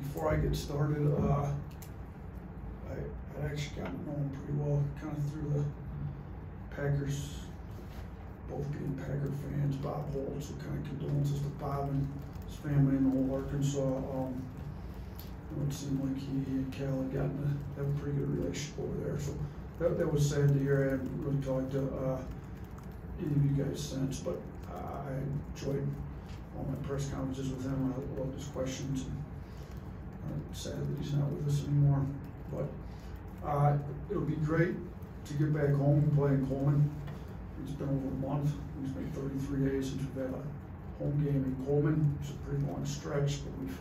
before I get started, I actually got to know him pretty well, kind of through the Packers, both being Packer fans. Bob Holt, so kind of condolences to Bob and his family in the whole Arkansas. It seemed like he and Cal had gotten to have a pretty good relationship over there. So that was sad to hear. I haven't really talked to any of you guys since, but I enjoyed all my press conferences with him. I loved his questions. And I'm sad that he's not with us anymore. But it'll be great to get back home and play in Coleman. It's been over a month. It's been 33 days since we've had a home game in Coleman. It's a pretty long stretch, but we've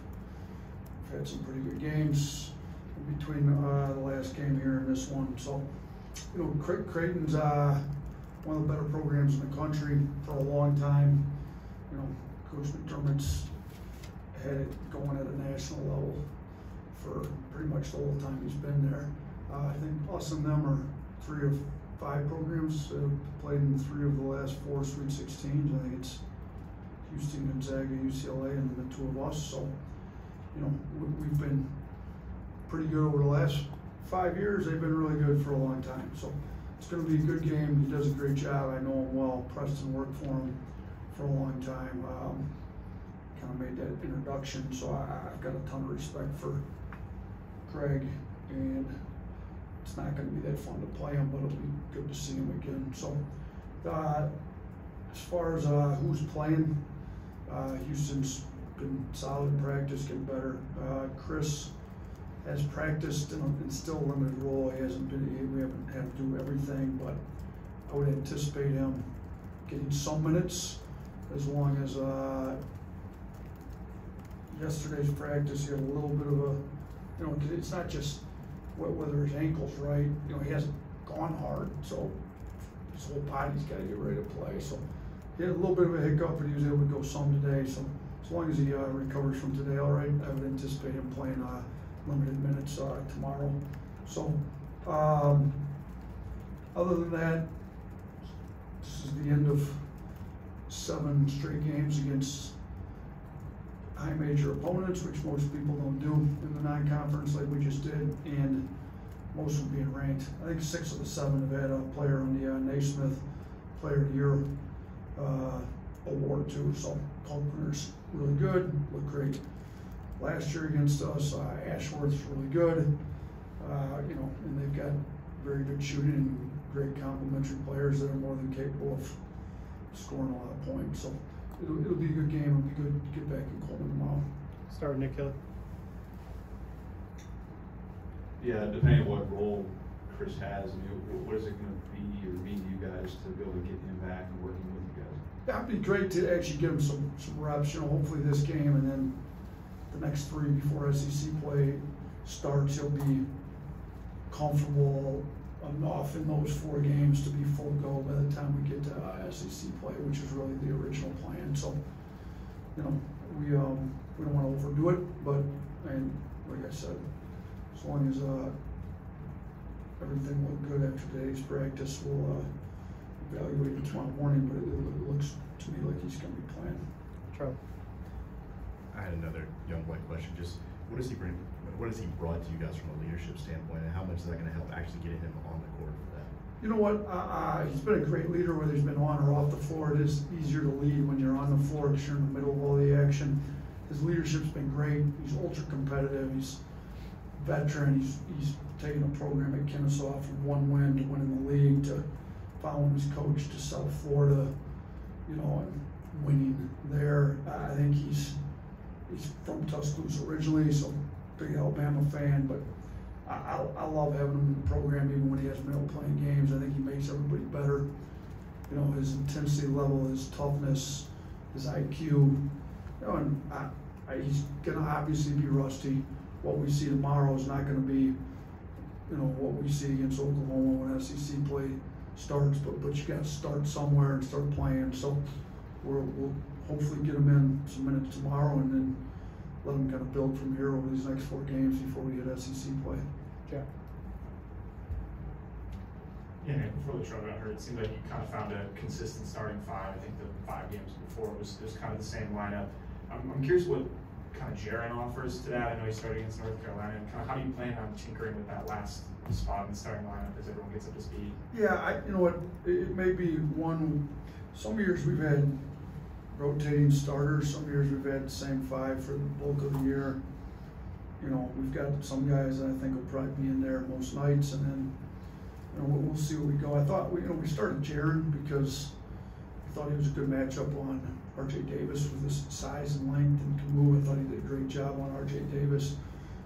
had some pretty good games in between the last game here and this one. So, you know, Creighton's one of the better programs in the country for a long time. You know, Coach McDermott's had it going at a national level for pretty much the whole time he's been there. I think us and them are 3 of 5 programs that have played in 3 of the last 4 Sweet 16s. I think it's Houston, Gonzaga, UCLA, and then the 2 of us. So, you know, we've been pretty good over the last 5 years. They've been really good for a long time. So it's going to be a good game. He does a great job. I know him well. Preston worked for him for a long time. Kind of made that introduction. So I've got a ton of respect for Greg, and it's not going to be that fun to play him, but it'll be good to see him again. So as far as who's playing, Houston's been solid in practice, getting better. Chris has practiced in still a limited role. He hasn't been, we haven't had to do everything, but I would anticipate him getting some minutes as long as yesterday's practice, he had a little bit of a, you know, it's not just whether his ankle's right, you know, he hasn't gone hard, so his whole body's got to get ready to play. So he had a little bit of a hiccup, but he was able to go some today. So as long as he recovers from today, all right, I would anticipate him playing limited minutes tomorrow. So other than that, this is the end of 7 straight games against high major opponents, which most people don't do in the non-conference like we just did, and most of them being ranked. I think 6 of the 7 have had a player on the Naismith Player of the Year award too. So Kalkbrenner's really good, looked great last year against us. Ashworth's really good, you know, and they've got very good shooting and great complementary players that are more than capable of scoring a lot of points. So it'll be a good game. It'll be good to get back in Coleman tomorrow. Start with Nick Kelly. Yeah, depending on what role Chris has, I mean, what is it going to be or mean to you guys to be able to get him back and working with you guys? That'd be great to actually give him some reps. You know, hopefully this game and then the next 3 before SEC play starts, he'll be comfortable enough in those 4 games to be full go by the time we get to SEC play, which is really the original plan. So, you know, we don't want to overdo it, but and like I said, as long as everything looked good after today's practice, we'll evaluate it tomorrow morning. But it looks to me like he's going to be playing. Charlie. I had another young boy question. Just what does he bring? What has he brought to you guys from a leadership standpoint, and how much is that going to help actually getting him on the court for that? You know what? He's been a great leader, whether he's been on or off the floor. It is easier to lead when you're on the floor because you're in the middle of all the action. His leadership's been great. He's ultra competitive. He's a veteran. He's taken a program at Kennesaw from 1 win to winning the league to following his coach to South Florida, you know, and winning there. I think he's from Tuscaloosa originally, so big Alabama fan, but I love having him in the program even when he has minute playing games. I think he makes everybody better. You know, his intensity level, his toughness, his IQ. You know, and he's going to obviously be rusty. What we see tomorrow is not going to be, you know, what we see against Oklahoma when SEC play starts, but you got to start somewhere and start playing. So we'll hopefully get him in some minutes tomorrow and then let him kind of build from here over these next 4 games before we get SEC play. Yeah. Yeah, Nick, before the trouble got hurt, it seemed like you kind of found a consistent starting 5. I think the 5 games before it was kind of the same lineup. I'm curious what kind of Jaren offers to that? I know he started against North Carolina. And kind of how do you plan on tinkering with that last spot in the starting lineup as everyone gets up to speed? Yeah, you know what, it may be some years we've had rotating starters, some years we've had the same 5 for the bulk of the year. You know, we've got some guys that I think will probably be in there most nights, and then, you know, we'll see where we go. I thought, we started Jaren because I thought he was a good matchup on RJ Davis with his size and length and can move. I thought he did a great job on RJ Davis.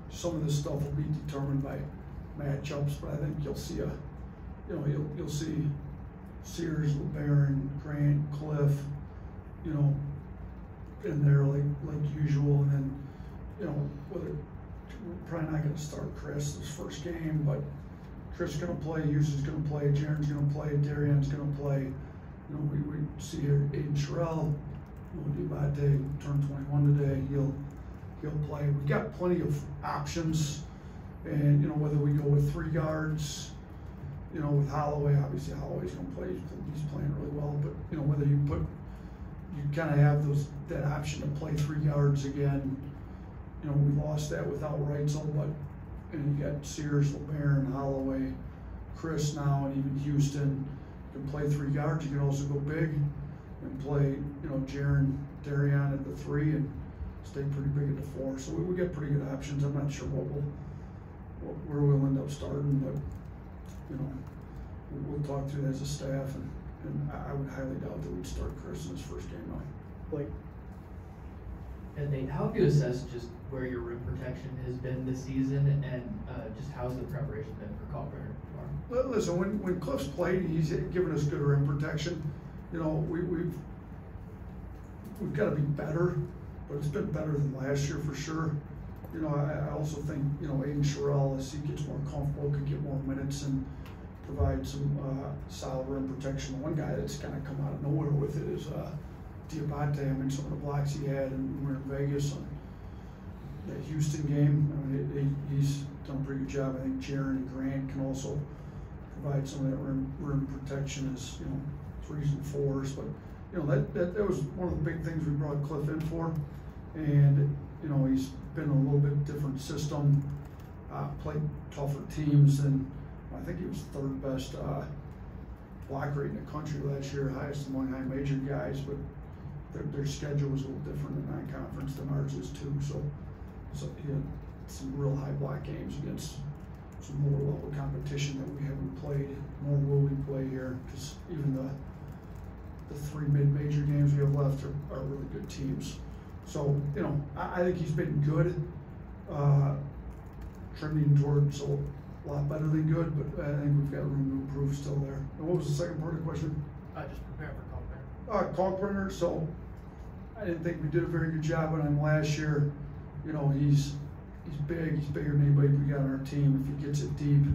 Some of this stuff will be determined by matchups, but I think you'll see you'll see Sears, LeBaron, Grant, Cliff, you know, in there like usual, and then, you know, we're probably not going to start Chris this first game, but Chris is going to play, Houston's going to play, Jaren's going to play, Darian's going to play. You know, we see here Aiden Sherrill, Diabate turned 21 today. He'll play. We've got plenty of options, and you know, whether we go with 3 guards, you know, with Holloway, obviously Holloway's going to play. He's playing really well, but you know, whether you kind of have that option to play 3 guards again. You know, we lost that without Reitzel, but and you got Sears, LeBaron, Holloway, Chris now, and even Houston. You can play 3 guards. You can also go big and play, you know, Jaren, Darian at the 3 and stay pretty big at the 4. So we get pretty good options. I'm not sure where we'll end up starting, but you know, we'll talk through that as a staff, and I would highly doubt that we'd start Chris in his first game now. Like, And Nate, how have you assessed just where your rim protection has been this season, and just how's the preparation been for Kalkbrenner tomorrow? Well, listen, when Cliff's played, he's given us good rim protection. You know, we've got to be better, but it's been better than last year for sure. You know, I also think, you know, Aiden Sherrill, as he gets more comfortable, could get more minutes and provide some solid rim protection. The one guy that's kind of come out of nowhere with it is Diabate. I mean, some of the blocks he had, and we were in Vegas on that Houston game. I mean, he's done a pretty good job. I think Jaren and Grant can also provide some of that rim protection as, you know, 3s and 4s. But you know, that was one of the big things we brought Cliff in for, and you know, he's been a little bit different system, played tougher teams, and I think he was 3rd best block rate in the country last year, highest among high major guys, but their schedule was a little different in non-conference than ours is too. So he had some real high block games against some lower level competition that we haven't played, nor will we play here, because even the 3 mid-major games we have left are really good teams. So, you know, I think he's been good, trending towards a lot better than good, but I think we've got room to improve still there. And what was the second part of the question? Just prepare for Kalkbrenner. Kalkbrenner, so I didn't think we did a very good job on him last year. You know, he's big, he's bigger than anybody we got on our team. If he gets it deep,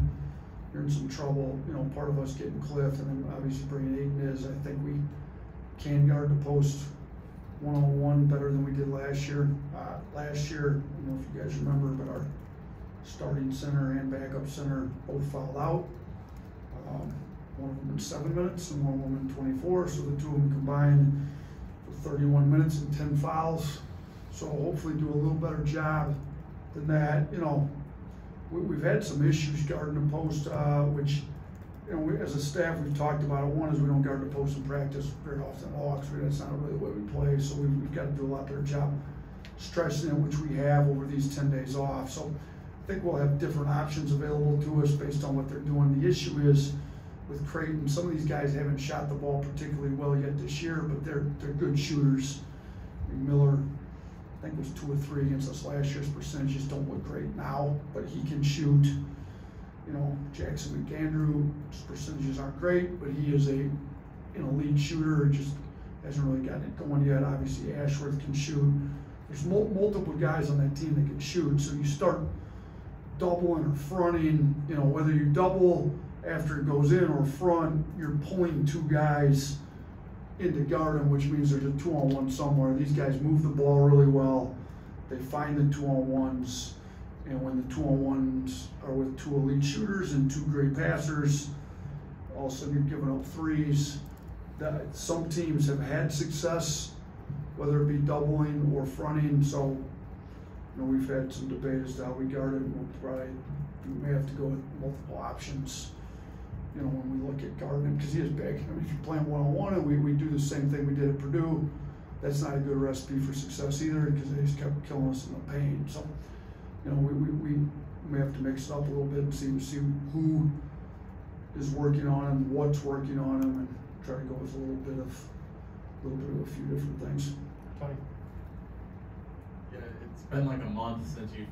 you're in some trouble. You know, part of us getting Cliff and then obviously bringing Aiden is, I think we can guard the post one-on-one better than we did last year. Last year, you know, if you guys remember, but our starting center and backup center both fouled out. One of them in 7 minutes and one of them in 24, so the 2 of them combined for 31 minutes and 10 fouls. So hopefully do a little better job than that. You know, we've had some issues guarding the post, which, you know, as a staff we've talked about it. One is we don't guard the post in practice very often at all, because that's not really the way we play. So we've got to do a lot better job stressing it, which we have over these 10 days off. So I think we'll have different options available to us based on what they're doing. The issue is with Creighton, some of these guys haven't shot the ball particularly well yet this year, but they're good shooters. I mean, Miller, I think, was 2 or 3 against us last year. His percentages don't look great now, but he can shoot. You know, Jackson McAndrew, his percentages aren't great, but he is an elite shooter. Just hasn't really gotten it going yet. Obviously, Ashworth can shoot. There's multiple guys on that team that can shoot, so you start doubling or fronting. You know, whether you double after it goes in or front, you're pulling 2 guys into guard him, which means there's a 2-on-1 somewhere. These guys move the ball really well. They find the 2-on-1s, and when the 2-on-1s are with 2 elite shooters and 2 great passers, all of a sudden you're giving up 3s. Some teams have had success, whether it be doubling or fronting. So, You know, we've had some debate as to how we guard it, and we may have to go with multiple options. You know, when we look at guarding him, because he is big. I mean, if you're playing one-on-one and we do the same thing we did at Purdue, that's not a good recipe for success either, because they just kept killing us in the paint. So, you know, we may have to mix it up a little bit and see who is working on him, what's working on him, and try to go with a little bit of a few different things. Tony? Yeah, it's been like a month since you've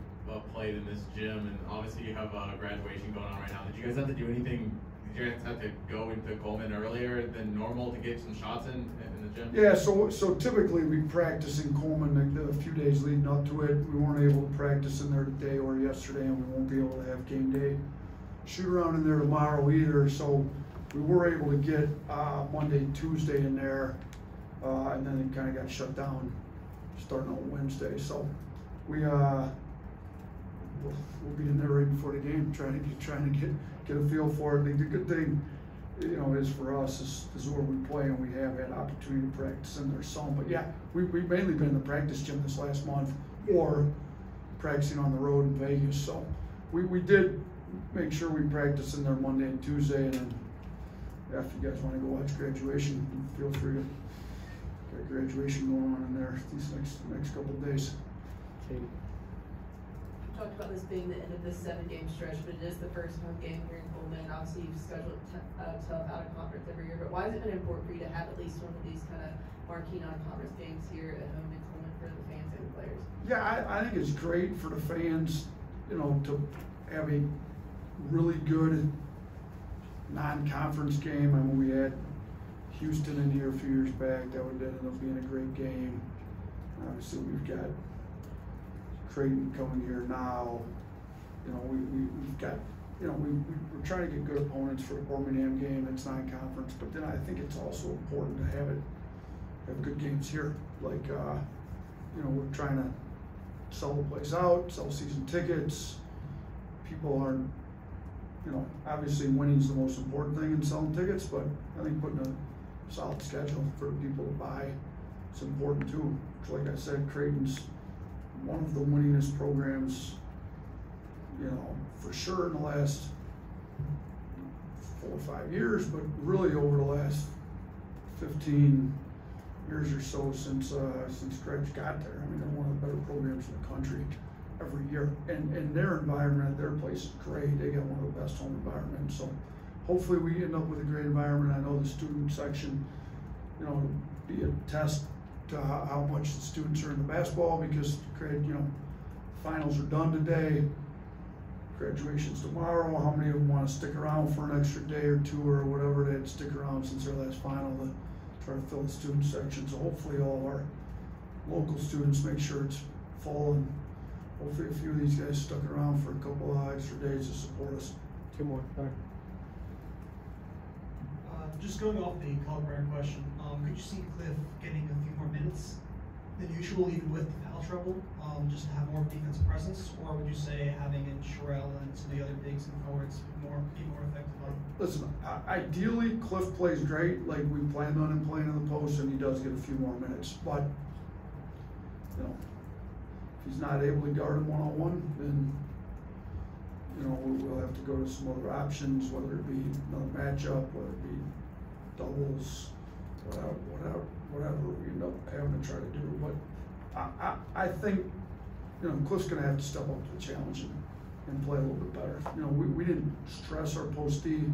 played in this gym, and obviously you have graduation going on right now. Did you guys have to do anything? Did you guys have to go into Coleman earlier than normal to get some shots in the gym? Yeah, so typically we practice in Coleman a few days leading up to it. We weren't able to practice in there today or yesterday, and we won't be able to have game day shoot around in there tomorrow either. So we were able to get Monday, Tuesday in there, and then it kind of got shut down starting on Wednesday. So we'll be in there right before the game, trying to get a feel for it. The good thing, you know, is for us is where we play, and we have had opportunity to practice in there some. But yeah, we've mainly been in the practice gym this last month, or practicing on the road in Vegas. So we did make sure we practice in there Monday and Tuesday, and then if you guys want to go watch graduation, feel free to get graduation going on in there these next couple of days. Katie? You talked about this being the end of this 7-game stretch, but it is the first home game here in Coleman. Obviously, you've scheduled tough out of conference every year, but why has it been important for you to have at least one of these kind of marquee non-conference games here at home in Coleman for the fans and the players? Yeah, I think it's great for the fans, you know, to have a really good non-conference game. I mean, we had Houston in here a few years back. That would end up being a great game. Obviously, we've got Creighton coming here now. You know, we've got, you know, we're trying to get good opponents for the Birmingham game. It's non-conference, but then I think it's also important to have good games here. Like, you know, we're trying to sell the place out, sell season tickets. People aren't, you know, obviously winning's the most important thing in selling tickets, but I think putting a solid schedule for people to buy is important too. Like I said, Creighton's one of the winningest programs, you know, for sure in the last 4 or 5 years, but really over the last 15 years or so since Craig's got there. I mean, they're one of the better programs in the country every year, and their environment, their place is great. They got one of the best home environments, so hopefully we end up with a great environment. I know the student section, you know, be a test to how much the students are in the basketball, because you know, finals are done today, graduation's tomorrow. How many of them want to stick around for an extra day or two or whatever? They had to stick around since their last final to try to fill the student section. So hopefully all of our local students make sure it's full, and hopefully a few of these guys stuck around for a couple of extra days to support us. 2 more. Just going off the Colorado question, could you see Cliff getting a few more minutes than usual, even with the foul trouble, just to have more defensive presence? Or would you say having in Sherrell and some of the other bigs and forwards be more effective on? Listen, ideally Cliff plays great, like we planned on him playing in the post, and he does get a few more minutes. But you know, if he's not able to guard him one-on-one, then you know we'll have to go to some other options, whether it be another matchup, whether it be doubles, whatever we end up having to try to do. But I think, you know, Cliff's going to have to step up to the challenge and play a little bit better. You know, we didn't stress our post D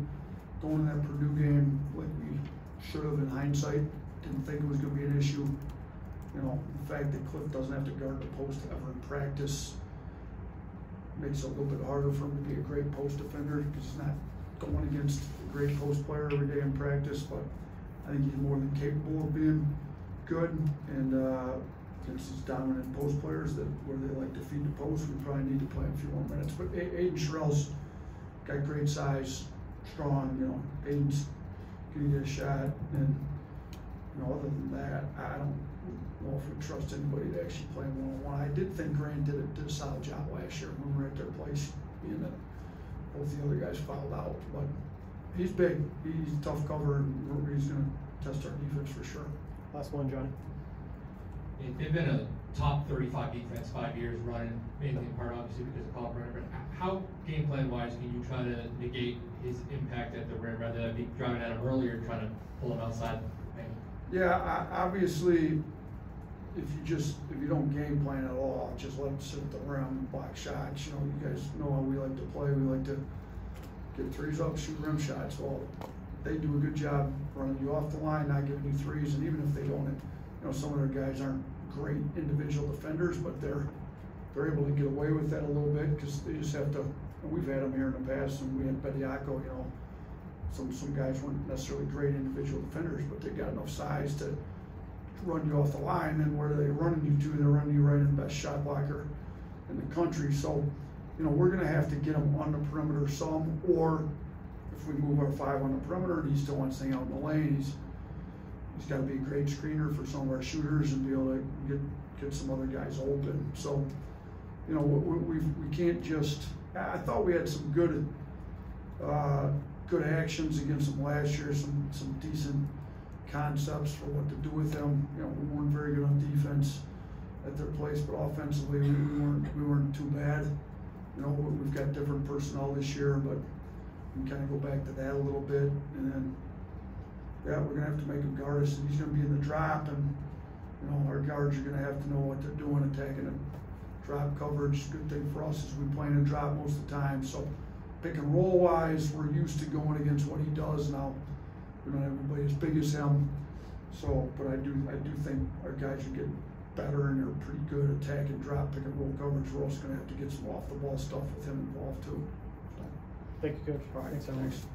going to that Purdue game like we should have in hindsight. Didn't think it was going to be an issue. You know, the fact that Cliff doesn't have to guard the post ever in practice makes it a little bit harder for him to be a great post defender, because he's not going against a great post player every day in practice. But I think he's more than capable of being good, and against these dominant post players that where they like to feed the post, we probably need to play a few more minutes. But Aiden Sherrell's got great size, strong. You know, Aiden's gonna get a shot, and you know, other than that, I don't know if we trust anybody to actually play one-on-one. I did think Grant did a solid job last year when we were at their place, being that both the other guys fouled out. But he's big, he's a tough cover, and he's going to test our defense for sure. Last one, Johnny. They've been a top 35 defense 5 years running, mainly in part obviously because of Colorado. But how game plan wise can you try to negate his impact at the rim rather than be driving at him earlier and trying to pull him outside the paint? Yeah, obviously, if you don't game plan at all, just let him sit at the rim and block shots. You know, you guys know how we like to play. We like to get threes up, shoot rim shots. Well, they do a good job running you off the line, not giving you threes, and even if they don't, you know, some of their guys aren't great individual defenders, but they're able to get away with that a little bit because they just have to. And we've had them here in the past, and we had Bediako, you know, some guys weren't necessarily great individual defenders, but they got enough size to run you off the line. And where they're running you to, they're running you right in the best shot blocker in the country. So, you know, we're going to have to get them on the perimeter some, or if we move our 5 on the perimeter and he still wants to hang out in the lane, he's got to be a great screener for some of our shooters and be able to get some other guys open. So, you know, we can't just. I thought we had some good actions against them last year, some decent concepts for what to do with them. You know, we weren't very good on defense at their place, but offensively we weren't too bad. You know, we've got different personnel this year, but we can kind of go back to that a little bit, and then yeah, we're gonna have to make him guard us, and he's gonna be in the drop, and you know, our guards are gonna have to know what they're doing, attacking it. Drop coverage, good thing for us is we play in a drop most of the time. So pick and roll wise, we're used to going against what he does now. We don't have anybody as big as him. So, but I do think our guys are getting better and they're pretty good attacking drop, pick and roll coverage. We're also gonna have to get some off the ball stuff with him involved too. So. Thank you, Coach. All right, Thanks so much. thanks.